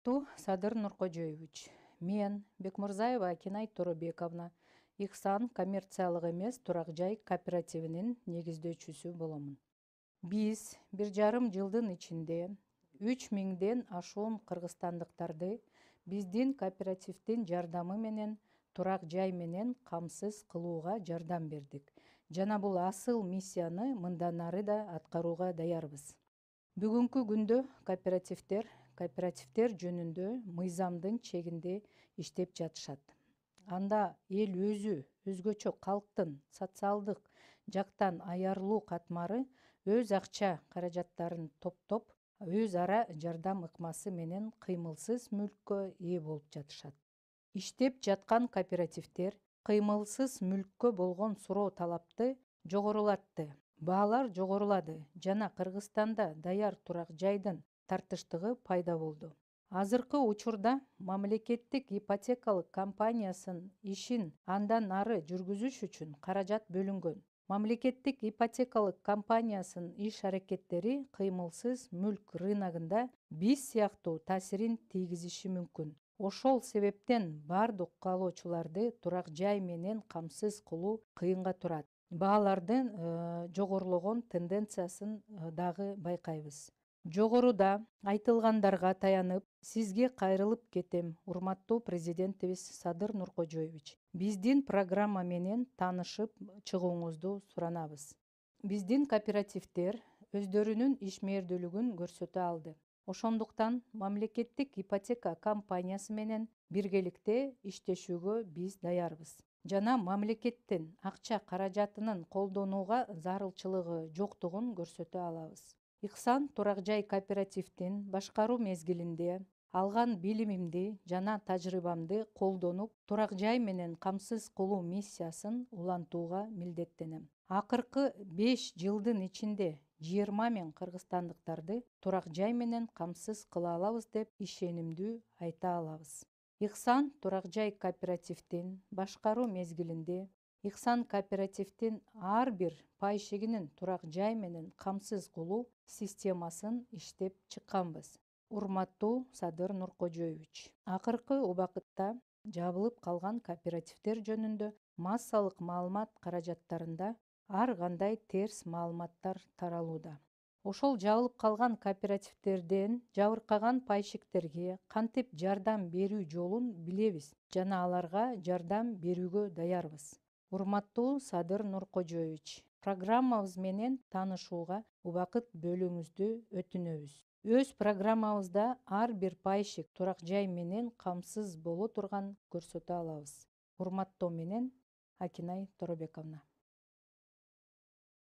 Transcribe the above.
Урматтуу Садыр Нуркожоевич, мен Бекмурзаева Акинай Торобековна Ихсан коммерциялык эмес турак жай кооперативинин негиздөөчүсү боломун. Биз 1,5 жылдын ичинде 3000ден ашуун кыргызстандыктарды биздин кооперативдин жардамы менен турак жай менен камсыз кылууга жардам бердик жана бул асыл миссияны мындан ары да аткарууга даярбыз. Бүгүнкү күндө кооперативдер жөнүндө мыйзамдын чегинде иштеп жатышат. Анда эл өзгөчө калктын социалдык жактан аярлуу катмары өз акча каражаттарын топтоп, өз ара жардам ыкмасы менен кыймылсыз мүлккө ээ болуп жатышат. Иштеп жаткан кооперативдер кыймылсыз мүлккө болгон суроо талапты жогорулатты. Баалар жогорулады жана Кыргызстанда даяр турак жайдын тартыштыгы пайда болду. Азыркы учурда мамлекеттик ипотекалык компаниясынын ишин андан ары жүргүзүш үчүн каражат бөлүнгөн. Мамлекеттик ипотекалык компаниясынын иш-аракеттери кыймылсыз мүлк рыногунда биз сыяктуу таасирин тийгизиши мүмкүн. Ошол себептен бардык каалоочуларды турак жай менен камсыз кылуу кыйынга турат. Баалардын жогорулогон тенденциясын дагы байкайбыз. Жогоруда айтылгандарга таянып, сизге кайрылып кетем, урматтуу президентибиз Садыр Нуркожоевич. Биздин программа менен таанышып чыгууңузду суранабыз. Биздин кооперативдер өздөрүнүн ишмердүүлүгүн көрсөтө алды. Ошондуктан мамлекеттик ипотека компаниясы менен биргеликте иштешүүгө биз даярбыз. Жана мамлекеттин акча каражатынын колдонууга зарылчылыгы жоктугун көрсөтө алабыз. Ихсан турак жай кооперативдин башкаруу мезгилинде алган билимимди жана тажрыйбамды колдонуп, турак жай менен камсыз кылуу миссиясын улантууга милдеттенем. Акыркы 5 жылдын ичинде 20 000 кыргызстандыктарды турак жай менен камсыз кыла алабыз деп ишенимдүү айта алабыз. Ихсан турак жай кооперативдин башкаруу мезгилинде Ихсан кооперативдин ар бир пайшыгинин турак жай менен камсыз кылуу системасын иштеп чыкканбыз. Урматтуу Садыр Нуркожоевич, акыркы убакытта жабылып калган кооперативдер жөнүндө массалык маалымат каражаттарында ар кандай терс маалыматтар таралууда. Ошол жабылып калган кооперативдерден жабыркаган пайшыктерге кантип жардам берүү жолун билебиз жана аларга жардам берүүгө даярбыз. Урматтуу Садыр Нуркожоевич, программабыз менен таанышууга убакыт бөлүүңүздү өтүнөбүз. Өз программабызда ар бир пайшык турак жай менен камсыз боло турган көрсөтө алабыз. Урматтоо менен Акинай Торобековна.